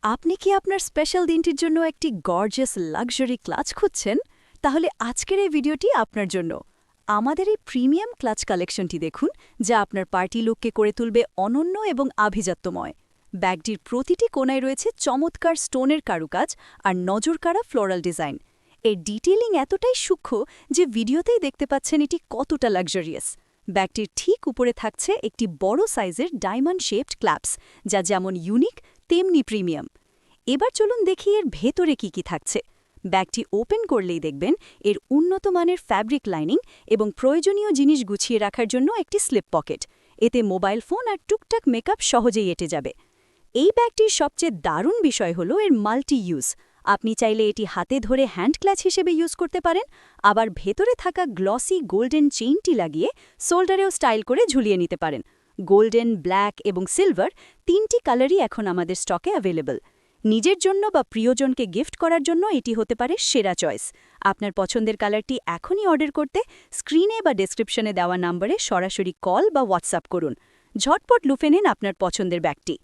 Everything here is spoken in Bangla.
আপনি কি আপনার স্পেশাল দিনটির জন্য একটি গর্জিয়াস লাক্সারি ক্লাচ খুঁজছেন? তাহলে আজকের এই ভিডিওটি আপনার জন্য। আমাদের এই প্রিমিয়াম ক্লাচ কালেকশনটি দেখুন, যা আপনার পার্টি লুককে করে তুলবে অনন্য এবং আভিজাত্যময়। ব্যাগটির প্রতিটি কোণায় রয়েছে চমৎকার স্টোনের কারুকাজ আর নজরকাড়া ফ্লোরাল ডিজাইন। এর ডিটেইলিং এতটাই সূক্ষ্ম যে ভিডিওতেই দেখতে পাচ্ছেন এটি কতটা লাক্সারিয়াস। ব্যাগটির ঠিক উপরে থাকছে একটি বড় সাইজের ডায়মন্ড শেপড ক্ল্যাপস, যা যেমন ইউনিক তেমনি প্রিমিয়াম। এবার চলুন দেখি এর ভেতরে কি থাকছে। ব্যাগটি ওপেন করলেই দেখবেন এর উন্নত মানের ফ্যাব্রিক লাইনিং এবং প্রয়োজনীয় জিনিস গুছিয়ে রাখার জন্য একটি স্লিপ পকেট। এতে মোবাইল ফোন আর টুকটাক মেকআপ সহজেই এঁটে যাবে। এই ব্যাগটির সবচেয়ে দারুণ বিষয় হলো এর মাল্টি ইউজ। আপনি চাইলে এটি হাতে ধরে হ্যান্ড ক্লাচ হিসেবে ইউজ করতে পারেন, আবার ভেতরে থাকা গ্লসি গোল্ডেন চেইনটি লাগিয়ে শোল্ডারেও স্টাইল করে ঝুলিয়ে নিতে পারেন। গোল্ডেন, ব্ল্যাক এবং সিলভার তিনটি কালারই এখন আমাদের স্টকে অ্যাভেলেবল। নিজের জন্য বা প্রিয়জনকে গিফট করার জন্য এটি হতে পারে সেরা চয়েস। আপনার পছন্দের কালারটি এখনই অর্ডার করতে স্ক্রিনে বা ডেসক্রিপশনে দেওয়া নম্বরে সরাসরি কল বা হোয়াটসঅ্যাপ করুন। ঝটপট লুফে নিন আপনার পছন্দের ব্যাগটি।